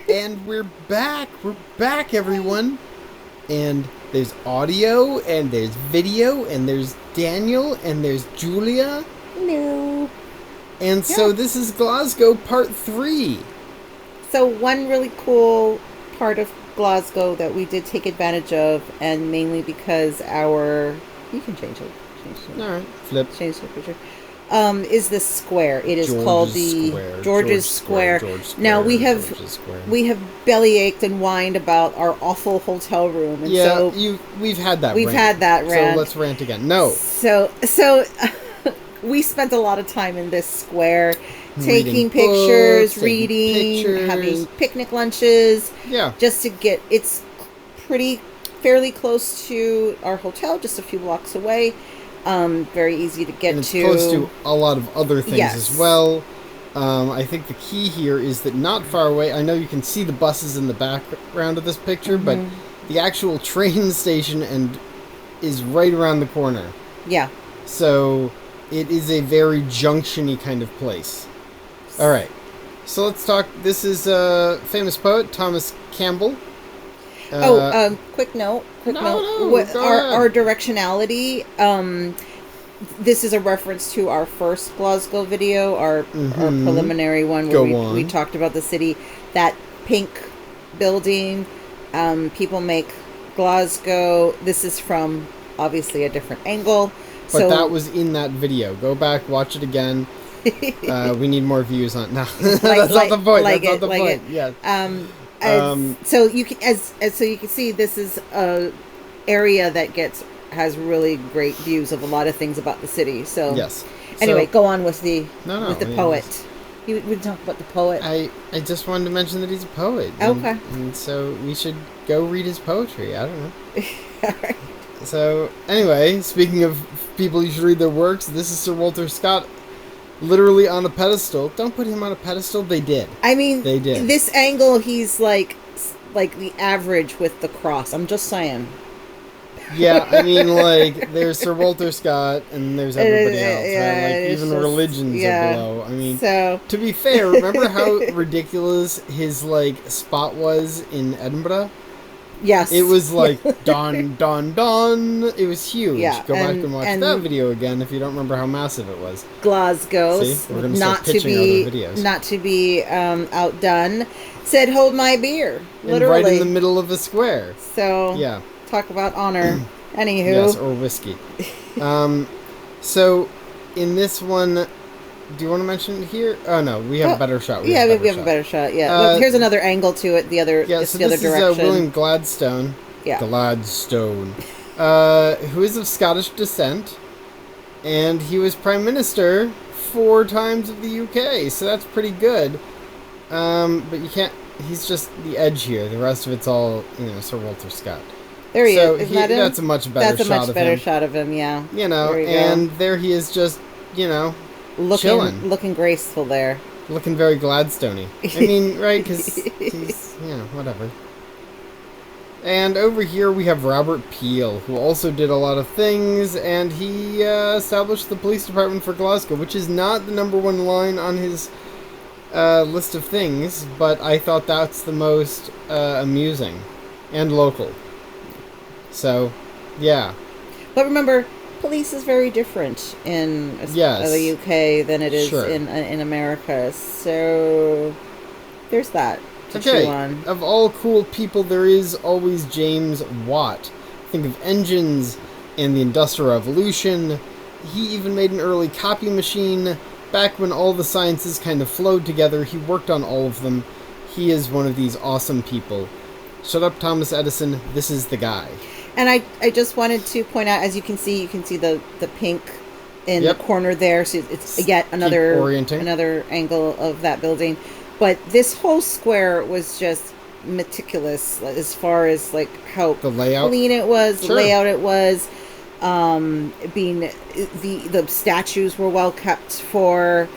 And we're back. We're back, everyone. And there's audio, and there's video, and there's Daniel, and there's Julia. No. And so this is Glasgow Part 3. So one really cool part of Glasgow that we did take advantage of, and mainly because you can change it. All right, flip. Change the picture. Is the square? It is George's called the Square. George's Square. Now we have bellyached and whined about our awful hotel room, and we've had that. We've had that rant. So let's rant again. No. So we spent a lot of time in this square, taking pictures, reading, having picnic lunches. Yeah. Just to get it's fairly close to our hotel, just a few blocks away. Very easy to get and it's to. Close to a lot of other things yes. as well. I think the key here is that not far away, I know you can see the buses in the background of this picture, but the actual train station is right around the corner. Yeah. So it is a very junction-y kind of place. All right. So let's talk. This is a famous poet, Thomas Campbell. Quick note. No, our directionality. This is a reference to our first Glasgow video, our preliminary one where we talked about the city. That pink building, people make Glasgow. This is from obviously a different angle. But that was in that video. Go back, watch it again. We need more views on. No, that's not the point. That's not the point. Yeah. So you can see, this is a area that has really great views of a lot of things about the city. So yes. Anyway, go on with the poet. We talk about the poet. I just wanted to mention that he's a poet. Okay. And so we should go read his poetry. I don't know. All right. So anyway, speaking of people you should read their works, this is Sir Walter Scott. Literally on a pedestal. Don't put him on a pedestal. They did. I mean, they did. This angle, he's like the average with the cross. I'm just saying. Yeah, I mean, like, there's Sir Walter Scott, and there's everybody else, right? Like, even the religions are below. I mean, to be fair, remember how ridiculous his, like, spot was in Edinburgh? Yes. It was like, don, don, don. It was huge. Yeah, Go back and watch that video again if you don't remember how massive it was. Glasgow, not to be outdone, said, "Hold my beer," literally. And right in the middle of the square. So, yeah. Talk about honor. Anywho. Yes, or whiskey. So, in this one, do you want to mention it here? Oh, no, we have a better shot. We have a better shot, yeah. Look, here's another angle to it, the other direction. This is William Gladstone. Yeah. Gladstone. Who is of Scottish descent, and he was Prime Minister 4 times of the UK, so that's pretty good. But you can't... He's just the edge here. The rest of it's all, Sir Walter Scott. There he is. Isn't that him? That's a much better shot of him, yeah. There he is just, chilling. Looking graceful there. Looking very Gladstone-y. I mean, right, because he's, whatever. And over here we have Robert Peel, who also did a lot of things, and he established the police department for Glasgow, which is not the #1 line on his list of things, but I thought that's the most amusing and local. So, yeah. But remember, police is very different in the UK than it is in America. So, there's that to chew on. Of all cool people, there is always James Watt. Think of engines and the Industrial Revolution. He even made an early copy machine. Back when all the sciences kind of flowed together, he worked on all of them. He is one of these awesome people. Shut up, Thomas Edison. This is the guy. And I just wanted to point out, as you can see the pink in the corner there. So it's yet another angle of that building. But this whole square was just meticulous as far as like how the layout, clean it was, the layout it was. Being the statues were well kept for.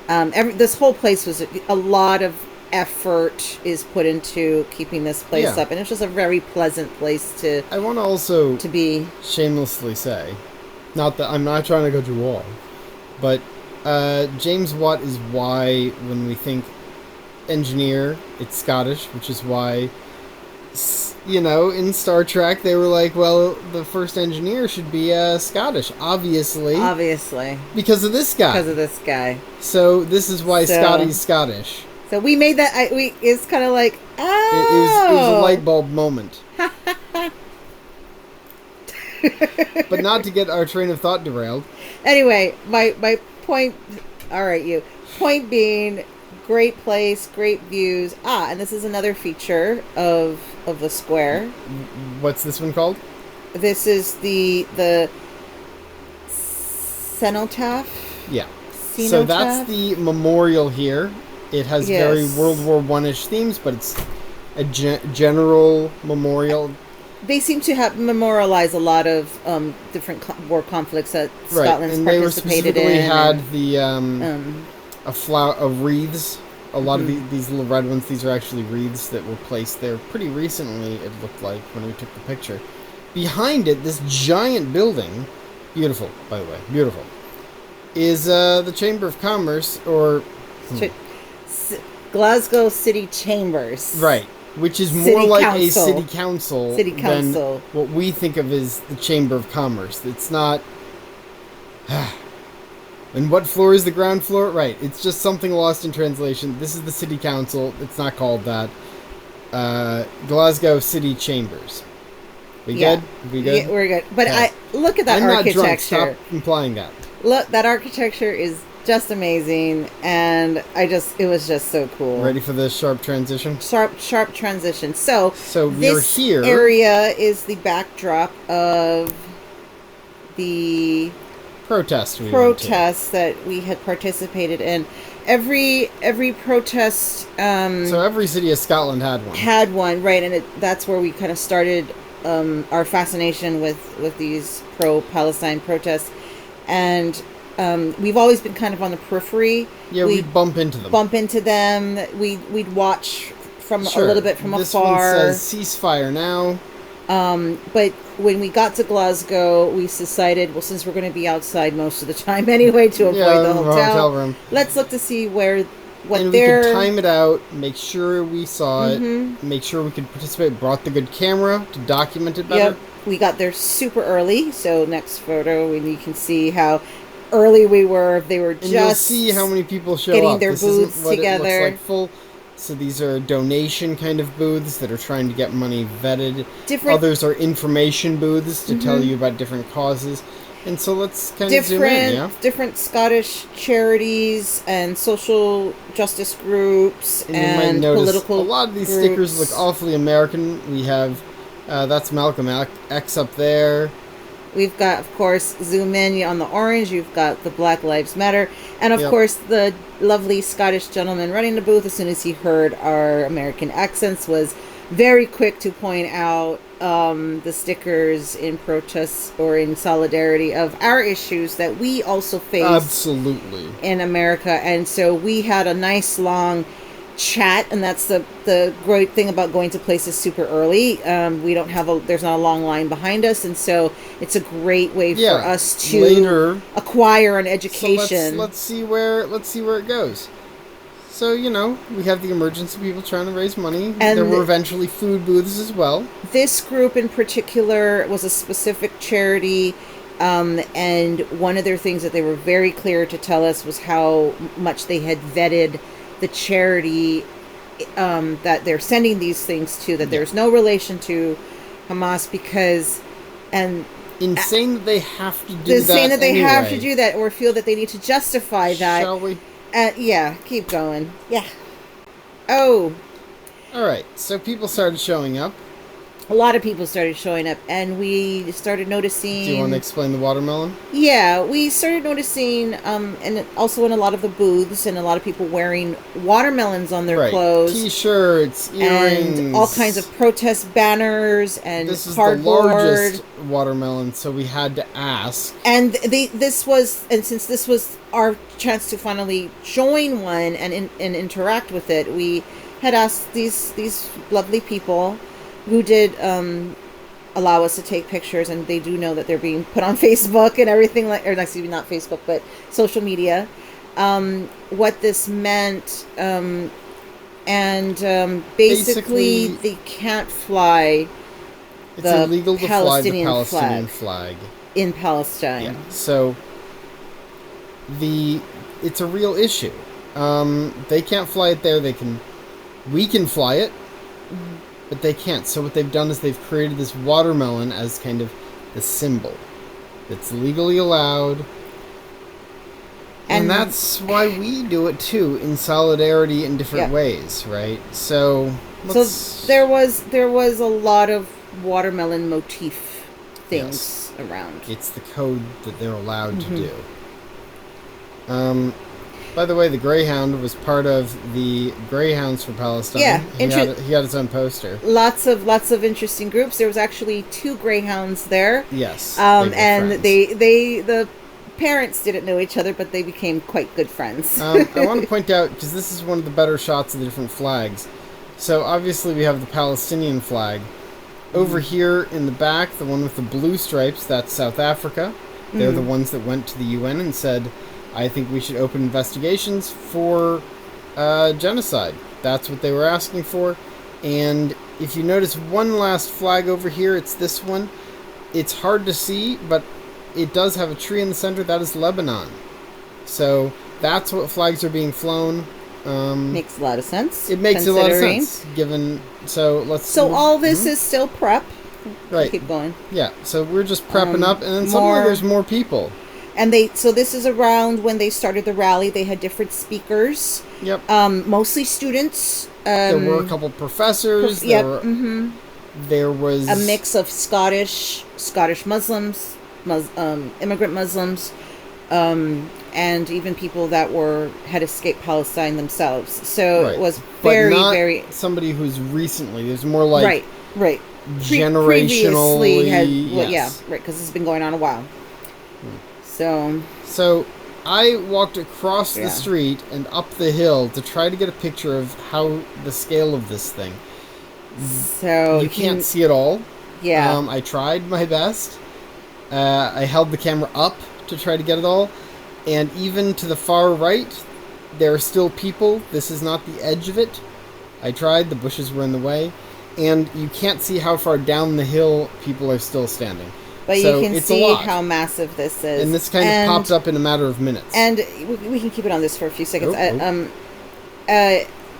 This whole place was a lot of effort is put into keeping this place up, and it's just a very pleasant place to. I want to also be shamelessly say, not that I'm not trying to go through all, but James Watt is why when we think engineer, it's Scottish, which is why, in Star Trek they were like, well, the first engineer should be Scottish, obviously. Obviously. Because of this guy. Because of this guy. So this is why Scotty's Scottish. So we made that. It's kind of like, it was a light bulb moment. But not to get our train of thought derailed. Anyway, my point. All right, you. Point being, great place, great views. And this is another feature of the square. What's this one called? This is the cenotaph. Yeah. So that's the memorial here. It has very World War I-ish themes, but it's a general memorial. They seem to have memorialized a lot of different war conflicts that Scotland's and participated in. They had the of wreaths. A lot of these little red ones. These are actually wreaths that were placed there pretty recently. It looked like when we took the picture. Behind it, this giant building, beautiful by the way, beautiful, is the Chamber of Commerce or Glasgow City Chambers. Right. Which is city more like council. A city council than what we think of as the Chamber of Commerce. It's not... And what floor is the ground floor? Right, it's just something lost in translation. This is the city council. It's not called that. Glasgow City Chambers. We good? We good? Yeah, we're good. But look at that architecture. I'm not drunk. Stop implying that. Look, that architecture is just amazing, and it was just so cool. Ready for the sharp transition? Sharp transition. So we're here. This area is the backdrop of the protests that we had participated in. Every protest. So every city of Scotland had one. Had one, right? And that's where we kind of started our fascination with these pro-Palestine protests, and. We've always been kind of on the periphery. Yeah, we'd bump into them. We'd watch from a little bit from this afar. This one says ceasefire now. But when we got to Glasgow, we decided, well, since we're going to be outside most of the time anyway to avoid the hotel room, let's look to see we could time it out, make sure we saw it, make sure we could participate, brought the good camera to document it better. Yep, we got there super early, so next photo, and you can see how early we were. They were just you'll see how many people show getting up. Their this booths isn't what together. It looks like full. So these are donation kind of booths that are trying to get money vetted. Others are information booths to tell you about different causes. And so let's kind of zoom in, yeah? Different Scottish charities and social justice groups and political a lot of these groups. stickers look awfully American. We have, that's Malcolm X up there. We've got, of course, zoom in on the orange. You've got the Black Lives Matter. And, of course, the lovely Scottish gentleman running the booth, as soon as he heard our American accents, was very quick to point out the stickers in protest or in solidarity of our issues that we also face in America. And so we had a nice, long chat, and that's the great thing about going to places super early. We don't have there's not a long line behind us, and so it's a great way for us to acquire an education. So let's see where it goes. So we have the emergency people trying to raise money, and there were eventually food booths as well. This group in particular was a specific charity. And one of their things that they were very clear to tell us was how much they had vetted the charity that they're sending these things to, that there's no relation to Hamas, because insane that they have to do that. Insane that they have to do that, or feel that they need to justify that. Shall we? Yeah, keep going. Yeah. Oh. All right. So people started showing up. A lot of people started showing up, and we started noticing... Do you want to explain the watermelon? Yeah, we started noticing, and also in a lot of the booths, and a lot of people wearing watermelons on their clothes. T-shirts, earrings. And all kinds of protest banners and this is cardboard. The largest watermelon, so we had to ask. And since this was our chance to finally join one and interact with it, we had asked these lovely people who did allow us to take pictures, and they do know that they're being put on Facebook and everything, not Facebook, but social media, what this meant, and and basically they can't fly. It's illegal to fly the Palestinian flag in Palestine. Yeah. So it's a real issue. They can't fly it there. We can fly it, but they can't. So what they've done is they've created this watermelon as kind of the symbol that's legally allowed. And that's why we do it too, in solidarity in different ways, right? So there was a lot of watermelon motif things around. It's the code that they're allowed to do. By the way, the Greyhound was part of the Greyhounds for Palestine. Yeah, he had his own poster. Lots of interesting groups. There was actually 2 Greyhounds there. Yes, and the parents didn't know each other, but they became quite good friends. I want to point out, because this is one of the better shots of the different flags. So obviously we have the Palestinian flag. Over here in the back, the one with the blue stripes, that's South Africa. They're the ones that went to the UN and said, I think we should open investigations for genocide. That's what they were asking for. And if you notice one last flag over here, it's this one. It's hard to see, but it does have a tree in the center. That is Lebanon. So that's what flags are being flown. Makes a lot of sense. It makes a lot of sense. So all this is still prep. Right. Keep going. Yeah. So we're just prepping up, and then suddenly there's more people. And so this is around when they started the rally. They had different speakers. Yep. Mostly students. There were a couple professors. There was a mix of Scottish Muslims, immigrant Muslims, and even people that had escaped Palestine themselves. So it was very somebody who's recently. There's more like right. Generationally, because this has been going on a while. So I walked across the street and up the hill to try to get a picture of how the scale of this thing. So you can't see it all. Yeah. I tried my best. I held the camera up to try to get it all. And even to the far right, there are still people. This is not the edge of it. I tried. The bushes were in the way. And you can't see how far down the hill people are still standing. But you can see how massive this is. And this kind of popped up in a matter of minutes. And we can keep it on this for a few seconds.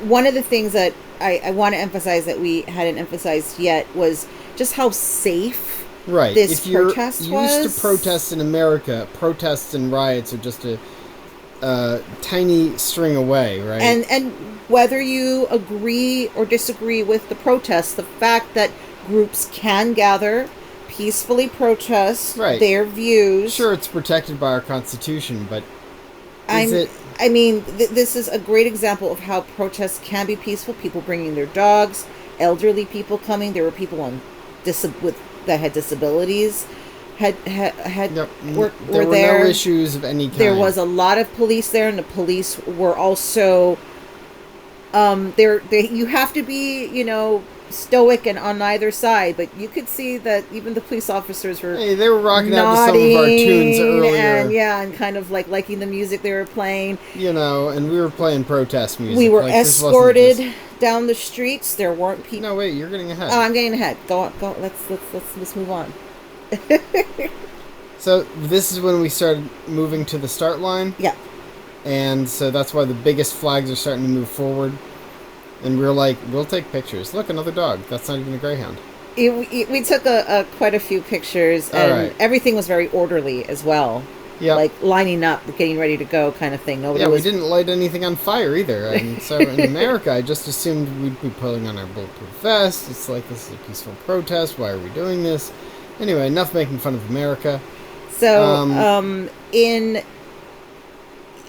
One of the things that I want to emphasize that we hadn't emphasized yet was just how safe this protest was. If you're used to protests in America, protests and riots are just a tiny string away, right? And whether you agree or disagree with the protests, the fact that groups can gather, peacefully protest their views. Sure, it's protected by our Constitution, but this is a great example of how protests can be peaceful. People bringing their dogs, elderly people coming. There were people that had disabilities. Were there. No issues of any kind. There was a lot of police there, and the police were also. You have to be, stoic and on either side, but you could see that even the police officers were they were rocking out to some of our tunes earlier, and kind of liking the music they were playing, and we were playing protest music. We were escorted down the streets. There weren't people. No, wait, you're getting ahead. Oh, I'm getting ahead. Go on. Let's move on. So this is when we started moving to the start line. Yeah. And so that's why the biggest flags are starting to move forward. And we were like, we'll take pictures. Look, another dog. That's not even a greyhound. We took quite a few pictures, and everything was very orderly as well. Yeah. Like lining up, getting ready to go kind of thing. We didn't light anything on fire either. And so in America, I just assumed we'd be pulling on our bulletproof vests. It's like, this is a peaceful protest. Why are we doing this? Anyway, enough making fun of America. So,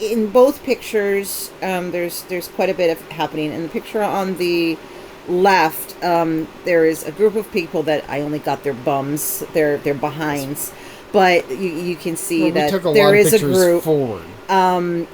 in both pictures, there's quite a bit of happening. In the picture on the left, there is a group of people that I only got their bums, their behinds, but you can see that there is a group forward. And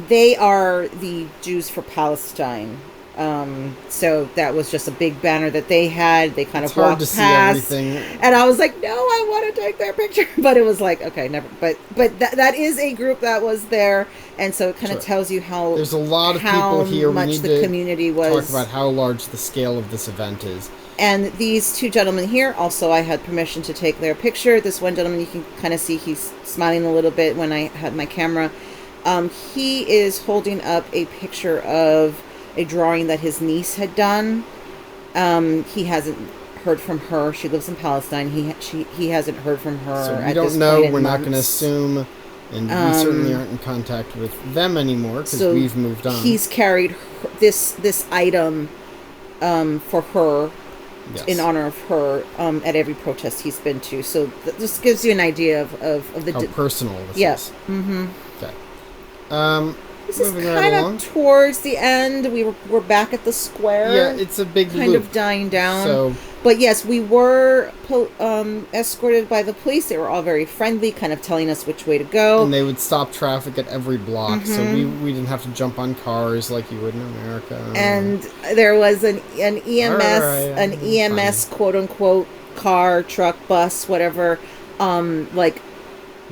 they are the Jews for Palestine. So that was just a big banner that they had. They kind It's of hard walked to see past, everything. and I was like, "No, I want to take their picture," but it was like, okay, never. But that is a group that was there, and so it kind of tells you how there's a lot of people here. Much we need the to community was. talk about how large the scale of this event is. And these two gentlemen here, also, I had permission to take their picture. This one gentleman, you can kind of see he's smiling a little bit when I had my camera. He is holding up a picture of a drawing that his niece had done. He hasn't heard from her. She lives in Palestine. He hasn't heard from her. So we at don't this know. point in We're not months. going to assume, and we certainly aren't in contact with them anymore because we've moved on. He's carried this item for her. Yes. In honor of her at every protest he's been to. So this gives you an idea of the... How personal this is. Mm-hmm. Okay. This is kind of towards the end. We're back at the square. Yeah, it's a big kind loop. of dying down. So, but yes, we were escorted by the police. They were all very friendly, kind of telling us which way to go. And they would stop traffic at every block, so we didn't have to jump on cars like you would in America. And there was an EMS quote unquote car, truck, bus, whatever, like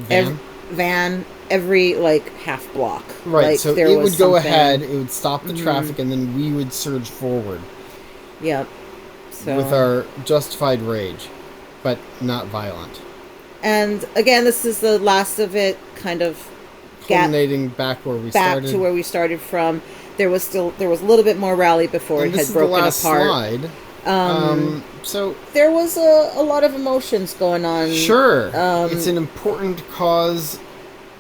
van every like half block. Right, like, so it would go ahead, it would stop the traffic, and then we would surge forward. Yep. So, with our justified rage, but not violent. And again, this is the last of it, kind of culminating back where we started. Back to where we started from. There was a little bit more rally before it had broken apart. Slide. So there was a lot of emotions going on. Sure, it's an important cause.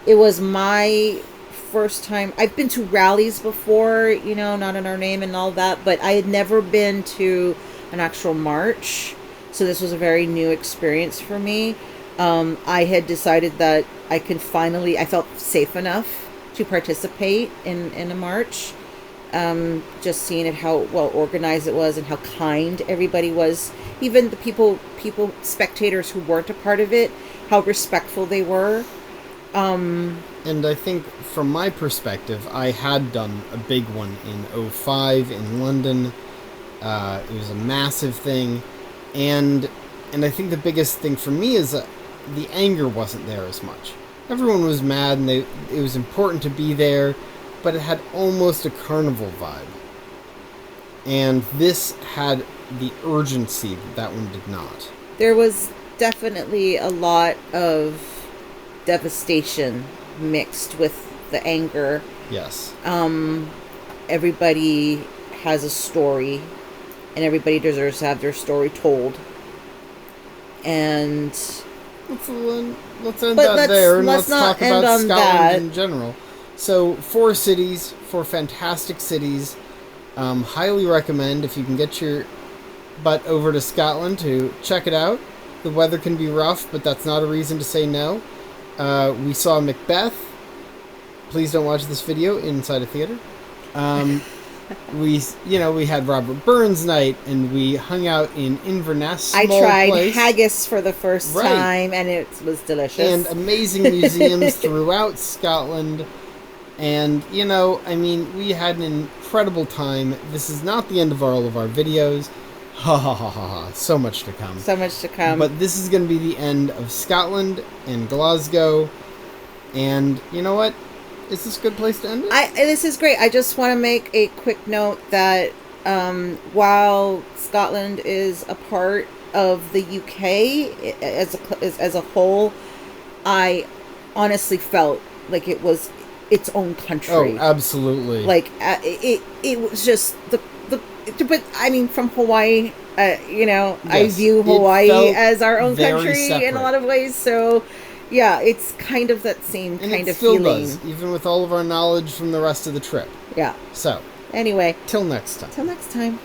It was my first time. I've been to rallies before, not in our name and all that, but I had never been to an actual march, so this was a very new experience for me. I had decided that I felt safe enough to participate in a march. Just seeing it, how well organized it was and how kind everybody was. Even the spectators who weren't a part of it, how respectful they were. And I think from my perspective, I had done a big one in 2005 in London. It was a massive thing. And I think the biggest thing for me is that the anger wasn't there as much. Everyone was mad and it was important to be there, but it had almost a carnival vibe. And this had the urgency that one did not. There was definitely a lot of devastation mixed with the anger. Yes. Everybody has a story, and everybody deserves to have their story told. And let's end that there, and let's talk about Scotland in general. So, 4 cities, 4 fantastic cities. Highly recommend, if you can get your butt over to Scotland, to check it out. The weather can be rough, but that's not a reason to say no. We saw Macbeth. Please don't watch this video inside a theater. We had Robert Burns night, and we hung out in Inverness. I tried haggis for the first time, and it was delicious. And amazing museums throughout Scotland. And, we had an incredible time. This is not the end of all of our videos. Ha ha ha ha ha. So much to come. So much to come. But this is going to be the end of Scotland and Glasgow. And you know what? Is this a good place to end it? This is great. I just want to make a quick note that while Scotland is a part of the UK as a whole, I honestly felt like it was its own country. Oh, absolutely. Like it was just but I mean, from Hawaii, yes, I view Hawaii as our own country separate. In a lot of ways. So, yeah, it's kind of that same kind of feeling. Does, even with all of our knowledge from the rest of the trip. Yeah. So, anyway, till next time. Till next time.